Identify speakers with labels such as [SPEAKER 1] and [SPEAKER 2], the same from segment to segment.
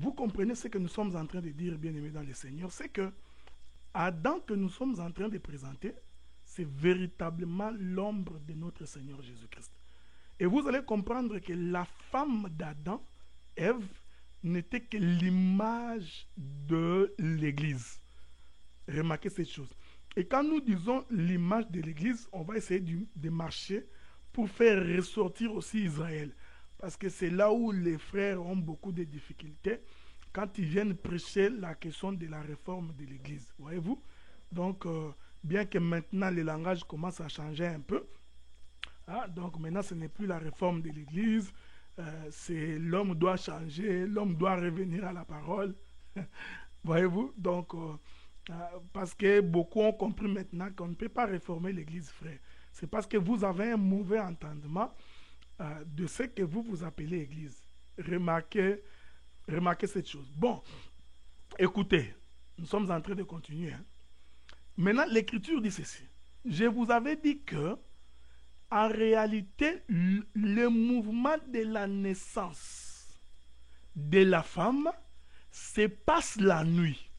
[SPEAKER 1] vous comprenez ce que nous sommes en train de dire, bien-aimés dans le Seigneur, c'est que Adam que nous sommes en train de présenter, c'est véritablement l'ombre de notre Seigneur Jésus-Christ. Et vous allez comprendre que la femme d'Adam, Ève, n'était que l'image de l'Église. Remarquez cette chose. Et quand nous disons l'image de l'Église, on va essayer de marcher pour faire ressortir aussi Israël. Parce que c'est là où les frères ont beaucoup de difficultés quand ils viennent prêcher la question de la réforme de l'Église. Voyez-vous? Donc, bien que maintenant le langage commence à changer un peu, hein, donc maintenant ce n'est plus la réforme de l'Église, c'est l'homme doit changer, l'homme doit revenir à la parole. Voyez-vous? Donc, parce que beaucoup ont compris maintenant qu'on ne peut pas réformer l'Église, frère. C'est parce que vous avez un mauvais entendement de ce que vous vous appelez Église. Remarquez cette chose. Bon, écoutez, nous sommes en train de continuer. Hein. Maintenant, l'Écriture dit ceci. Je vous avais dit que, en réalité, le mouvement de la naissance de la femme se passe la nuit.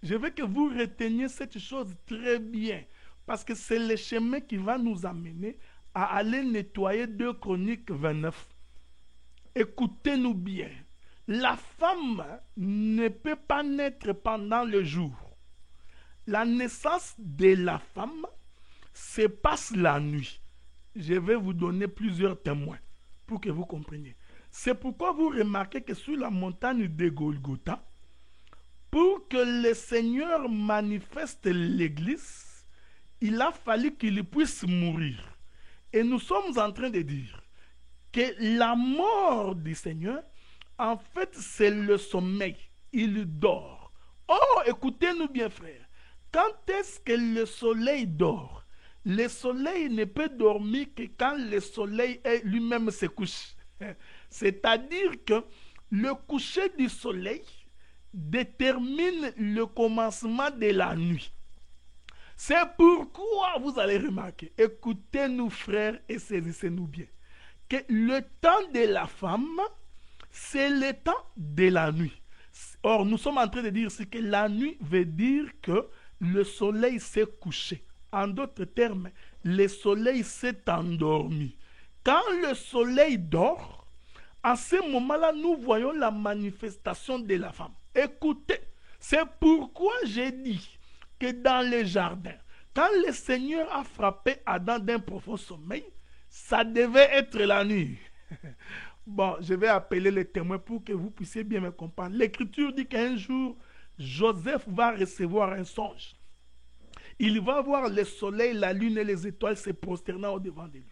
[SPEAKER 1] Je veux que vous reteniez cette chose très bien, parce que c'est le chemin qui va nous amener à aller nettoyer 2 Chroniques 29. Écoutez-nous bien. La femme ne peut pas naître pendant le jour. La naissance de la femme se passe la nuit. Je vais vous donner plusieurs témoins pour que vous compreniez. C'est pourquoi vous remarquez que sur la montagne de Golgotha, pour que le Seigneur manifeste l'Église, il a fallu qu'il puisse mourir. Et nous sommes en train de dire que la mort du Seigneur, en fait, c'est le sommeil. Il dort. Oh, écoutez-nous bien, frère. Quand est-ce que le soleil dort? Le soleil ne peut dormir que quand le soleil lui-même se couche. C'est-à-dire que le coucher du soleil détermine le commencement de la nuit. C'est pourquoi vous allez remarquer, écoutez-nous frères et saisissez-nous bien, que le temps de la femme, c'est le temps de la nuit. Or, nous sommes en train de dire ici que la nuit veut dire que le soleil s'est couché. En d'autres termes, le soleil s'est endormi. Quand le soleil dort, à ce moment-là, nous voyons la manifestation de la femme. Écoutez, c'est pourquoi j'ai dit que dans le jardin, quand le Seigneur a frappé Adam d'un profond sommeil, ça devait être la nuit. Bon, je vais appeler les témoins pour que vous puissiez bien me comprendre. L'Écriture dit qu'un jour, Joseph va recevoir un songe. Il va voir le soleil, la lune et les étoiles se prosternant au-devant de lui.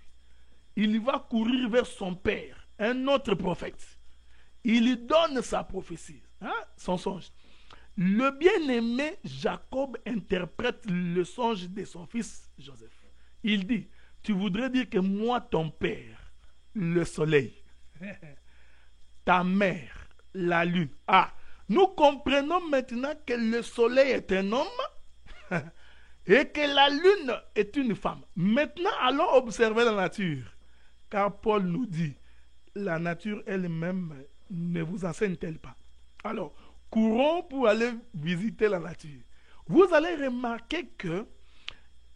[SPEAKER 1] Il va courir vers son père, un autre prophète. Il lui donne sa prophétie, hein, son songe. Le bien-aimé Jacob interprète le songe de son fils Joseph. Il dit, tu voudrais dire que moi, ton père, le soleil, ta mère, la lune. Ah, nous comprenons maintenant que le soleil est un homme et que la lune est une femme. Maintenant, allons observer la nature. Car Paul nous dit, la nature elle-même ne vous enseigne-t-elle pas? Alors, courons pour aller visiter la nature. Vous allez remarquer que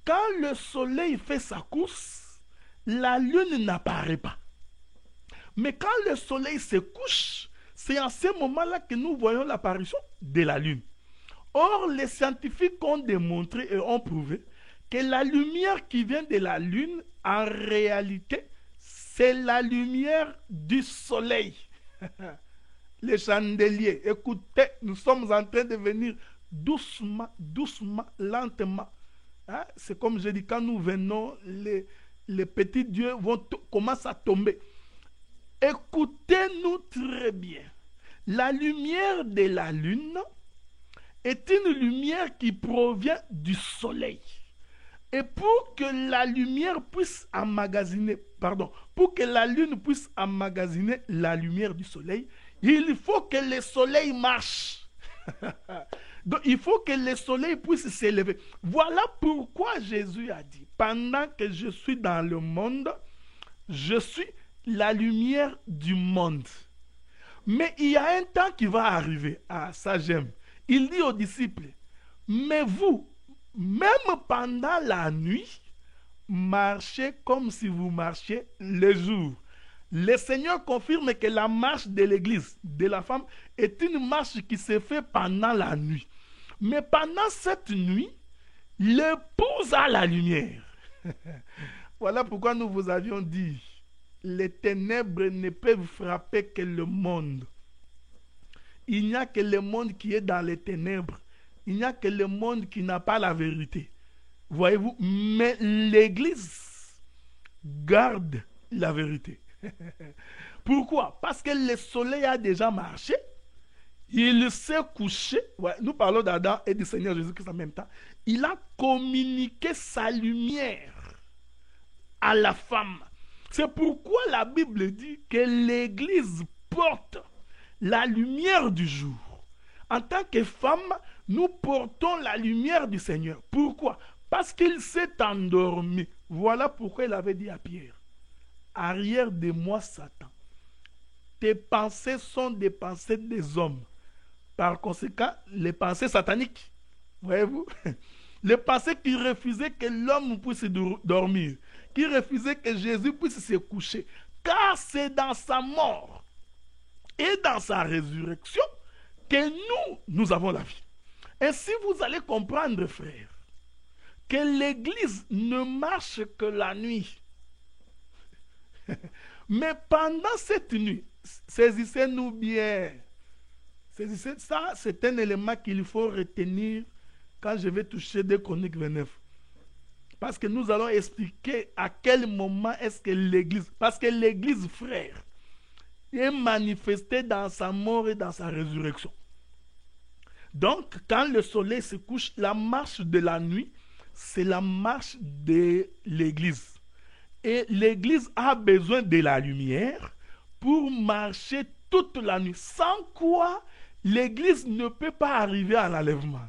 [SPEAKER 1] quand le soleil fait sa course, la lune n'apparaît pas. Mais quand le soleil se couche, c'est à ce moment-là que nous voyons l'apparition de la lune. Or, les scientifiques ont démontré et ont prouvé que la lumière qui vient de la lune, en réalité, c'est la lumière du soleil. Les chandeliers, écoutez, nous sommes en train de venir doucement, doucement, lentement. Hein? C'est comme je dis, quand nous venons, les petits dieux commencent à tomber. Écoutez-nous très bien. La lumière de la lune est une lumière qui provient du soleil. Et pour que la lumière puisse emmagasiner, pour que la lune puisse emmagasiner la lumière du soleil, il faut que le soleil marche. Donc il faut que le soleil puisse s'élever. Voilà pourquoi Jésus a dit, pendant que je suis dans le monde, je suis la lumière du monde. Mais il y a un temps qui va arriver. Ah, ça j'aime. Il dit aux disciples, mais vous, même pendant la nuit, marchez comme si vous marchiez le jour. Le Seigneur confirme que la marche de l'église, de la femme, est une marche qui se fait pendant la nuit. Mais pendant cette nuit, l'épouse a la lumière. Voilà pourquoi nous vous avions dit, les ténèbres ne peuvent frapper que le monde. Il n'y a que le monde qui est dans les ténèbres. Il n'y a que le monde qui n'a pas la vérité. Voyez-vous, mais l'Église garde la vérité. Pourquoi? Parce que le soleil a déjà marché. Il s'est couché. Ouais, nous parlons d'Adam et du Seigneur Jésus-Christ en même temps. Il a communiqué sa lumière à la femme. C'est pourquoi la Bible dit que l'Église porte la lumière du jour. En tant que femme, nous portons la lumière du Seigneur. Pourquoi? Parce qu'il s'est endormi. Voilà pourquoi il avait dit à Pierre, arrière de moi Satan. Tes pensées sont des pensées des hommes. Par conséquent, les pensées sataniques. Voyez-vous? Les pensées qui refusaient que l'homme puisse dormir, qui refusaient que Jésus puisse se coucher. Car c'est dans sa mort et dans sa résurrection que nous avons la vie. Ainsi, vous allez comprendre, frère, que l'Église ne marche que la nuit. Mais pendant cette nuit, saisissez-nous bien. Saisissez ça, c'est un élément qu'il faut retenir quand je vais toucher 2 Chroniques 29. Parce que nous allons expliquer à quel moment est-ce que l'Église, parce que l'Église, frère, est manifestée dans sa mort et dans sa résurrection. Donc, quand le soleil se couche, la marche de la nuit, c'est la marche de l'Église. Et l'Église a besoin de la lumière pour marcher toute la nuit. Sans quoi, l'Église ne peut pas arriver à l'enlèvement.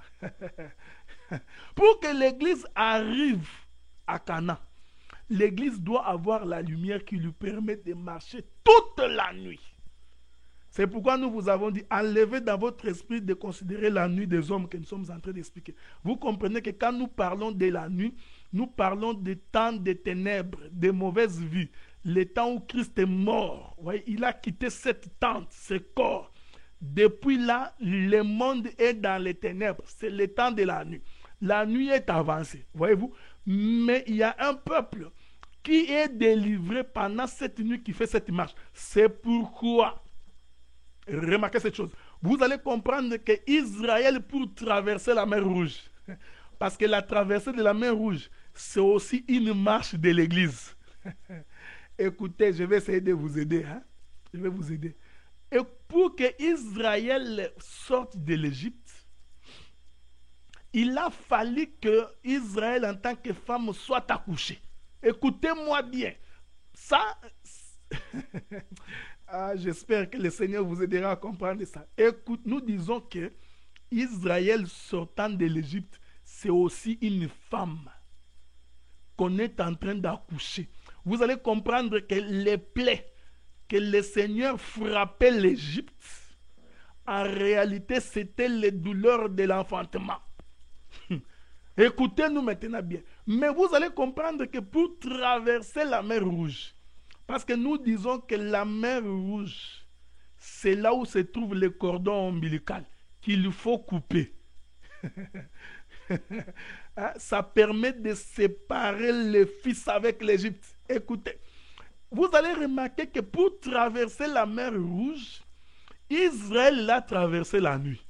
[SPEAKER 1] Pour que l'Église arrive à Cana, l'Église doit avoir la lumière qui lui permet de marcher toute la nuit. C'est pourquoi nous vous avons dit, enlevez dans votre esprit de considérer la nuit des hommes que nous sommes en train d'expliquer. Vous comprenez que quand nous parlons de la nuit, nous parlons des temps de ténèbres, de mauvaises vies, le temps où Christ est mort. Voyez, il a quitté cette tente, ce corps. Depuis là, le monde est dans les ténèbres. C'est le temps de la nuit. La nuit est avancée, voyez-vous. Mais il y a un peuple qui est délivré pendant cette nuit qui fait cette marche. C'est pourquoi, remarquez cette chose, vous allez comprendre que Israël, pour traverser la mer Rouge, parce que la traversée de la mer Rouge, c'est aussi une marche de l'Église. Écoutez, je vais essayer de vous aider. Hein? Je vais vous aider. Et pour que Israël sorte de l'Égypte, il a fallu que Israël, en tant que femme, soit accouchée. Écoutez-moi bien. Ça, j'espère que le Seigneur vous aidera à comprendre ça. Écoute, nous disons que Israël sortant de l'Égypte, c'est aussi une femme qu'on est en train d'accoucher. Vous allez comprendre que les plaies que le Seigneur frappait l'Égypte, en réalité, c'était les douleurs de l'enfantement. Écoutez-nous maintenant bien. Mais vous allez comprendre que pour traverser la mer Rouge, parce que nous disons que la mer Rouge, c'est là où se trouve le cordon ombilical qu'il faut couper. Ça permet de séparer les fils avec l'Égypte. Écoutez, vous allez remarquer que pour traverser la mer Rouge, Israël l'a traversé la nuit.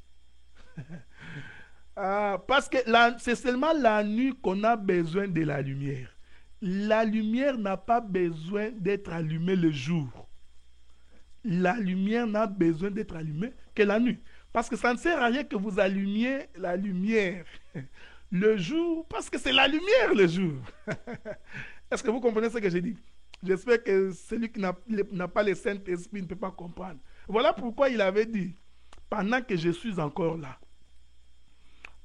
[SPEAKER 1] Parce que c'est seulement la nuit qu'on a besoin de la lumière. La lumière n'a pas besoin d'être allumée le jour. La lumière n'a besoin d'être allumée que la nuit. Parce que ça ne sert à rien que vous allumiez la lumière le jour, parce que c'est la lumière le jour. Est-ce que vous comprenez ce que j'ai dit? J'espère que celui qui n'a pas le Saint-Esprit ne peut pas comprendre. Voilà pourquoi il avait dit, pendant que je suis encore là,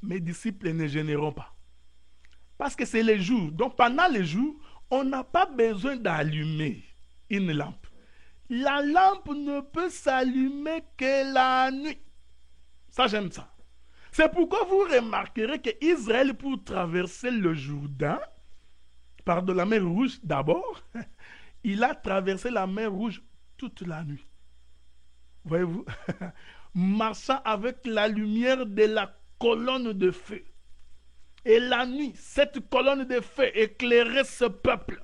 [SPEAKER 1] mes disciples ne gêneront pas. Parce que c'est les jours. Donc pendant les jours, on n'a pas besoin d'allumer une lampe. La lampe ne peut s'allumer que la nuit. Ça, j'aime ça. C'est pourquoi vous remarquerez qu'Israël, pour traverser le Jourdain, par de la mer Rouge d'abord, il a traversé la mer Rouge toute la nuit. Voyez-vous, marchant avec la lumière de la colonne de feu. Et la nuit, cette colonne de feu éclairait ce peuple,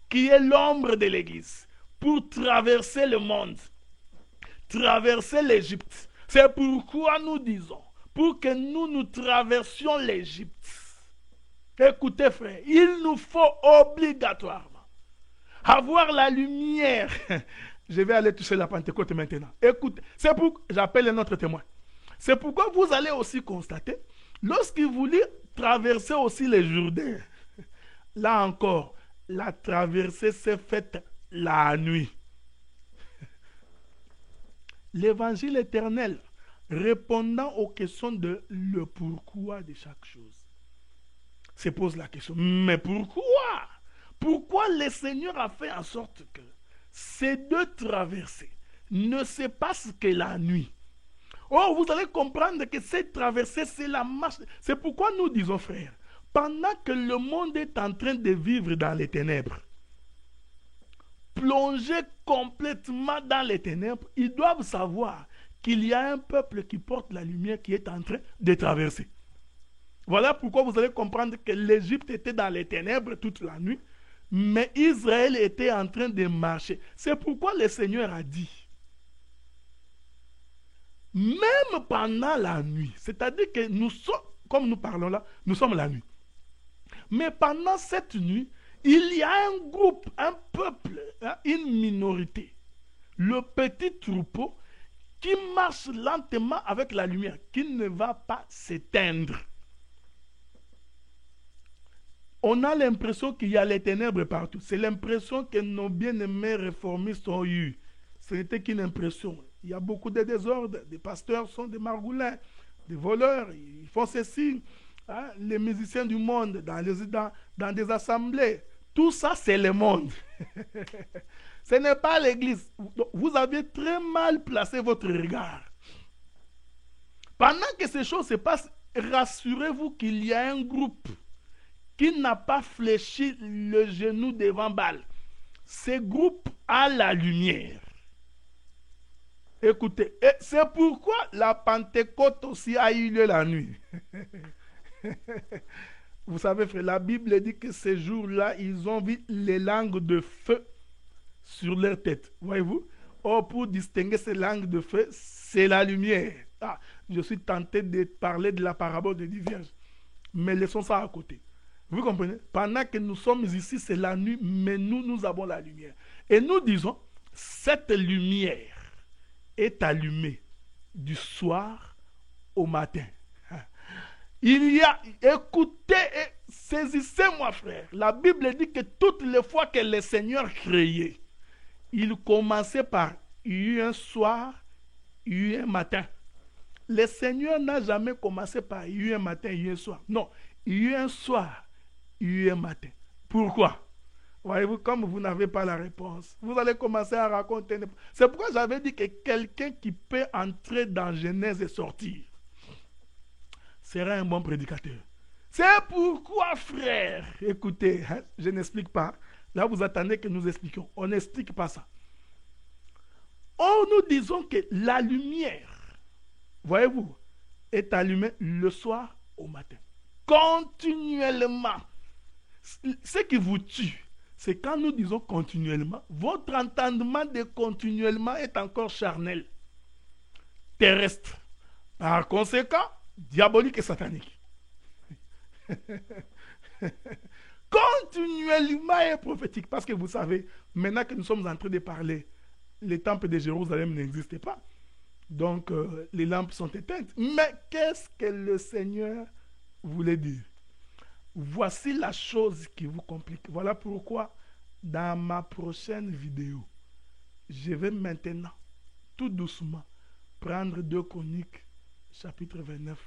[SPEAKER 1] qui est l'ombre de l'Église, pour traverser le monde, traverser l'Égypte. C'est pourquoi nous disons, pour que nous traversions l'Égypte, écoutez frère, il nous faut obligatoirement avoir la lumière. Je vais aller toucher la Pentecôte maintenant. Écoutez, c'est pourquoi j'appelle un autre témoin. C'est pourquoi vous allez aussi constater, lorsqu'il voulait traverser aussi les Jourdains, là encore, la traversée s'est faite la nuit. L'évangile éternel, répondant aux questions de le pourquoi de chaque chose, se pose la question, mais pourquoi? Pourquoi le Seigneur a fait en sorte que ces deux traversées ne se passent que la nuit? Oh, vous allez comprendre que cette traversée, c'est la marche. C'est pourquoi nous disons, frères, pendant que le monde est en train de vivre dans les ténèbres, plongé complètement dans les ténèbres, ils doivent savoir qu'il y a un peuple qui porte la lumière qui est en train de traverser. Voilà pourquoi vous allez comprendre que l'Égypte était dans les ténèbres toute la nuit, mais Israël était en train de marcher. C'est pourquoi le Seigneur a dit, même pendant la nuit, c'est-à-dire que nous sommes, comme nous parlons là, nous sommes la nuit. Mais pendant cette nuit, il y a un groupe, un peuple, une minorité, le petit troupeau qui marche lentement avec la lumière, qui ne va pas s'éteindre. On a l'impression qu'il y a les ténèbres partout. C'est l'impression que nos bien-aimés réformistes ont eue. Ce n'était qu'une impression. Il y a beaucoup de désordre. Des pasteurs sont des margoulins, des voleurs. Ils font ceci. Hein? Les musiciens du monde, dans des assemblées. Tout ça, c'est le monde. Ce n'est pas l'Église. Vous avez très mal placé votre regard. Pendant que ces choses se passent, rassurez-vous qu'il y a un groupe qui n'a pas fléchi le genou devant Baal. Ce groupe a la lumière. Écoutez, c'est pourquoi la Pentecôte aussi a eu lieu la nuit. Vous savez, frère, la Bible dit que ces jours-là, ils ont vu les langues de feu sur leur tête. Voyez-vous? Or, pour distinguer ces langues de feu, c'est la lumière. Ah, je suis tenté de parler de la parabole des 10 vierges. Mais laissons ça à côté. Vous comprenez? Pendant que nous sommes ici, c'est la nuit, mais nous avons la lumière. Et nous disons, cette lumière est allumée du soir au matin. Il y a, écoutez, saisissez-moi frère, la Bible dit que toutes les fois que le Seigneur créait, il commençait par, il y a eu un soir, il y a eu un matin. Le Seigneur n'a jamais commencé par, il y a eu un matin, il y a eu un soir. Non, il y a eu un soir, il y a eu un matin. Pourquoi? Voyez-vous, comme vous n'avez pas la réponse, vous allez commencer à raconter. C'est pourquoi j'avais dit que quelqu'un qui peut entrer dans Genèse et sortir sera un bon prédicateur. C'est pourquoi, frère, écoutez, hein, je n'explique pas. Là, vous attendez que nous expliquions. On n'explique pas ça. Or, nous disons que la lumière, voyez-vous, est allumée le soir au matin. Continuellement. Ce qui vous tue, c'est quand nous disons continuellement, votre entendement de continuellement est encore charnel, terrestre. Par conséquent, diabolique et satanique. Continuellement et prophétique. Parce que vous savez, maintenant que nous sommes en train de parler, les temples de Jérusalem n'existaient pas. Donc, les lampes sont éteintes. Mais qu'est-ce que le Seigneur voulait dire? Voici la chose qui vous complique. Voilà pourquoi, dans ma prochaine vidéo, je vais maintenant, tout doucement, prendre 2 Chroniques, chapitre 29,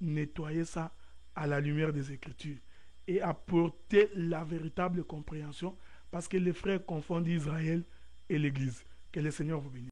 [SPEAKER 1] nettoyer ça à la lumière des Écritures et apporter la véritable compréhension, parce que les frères confondent Israël et l'Église. Que le Seigneur vous bénisse.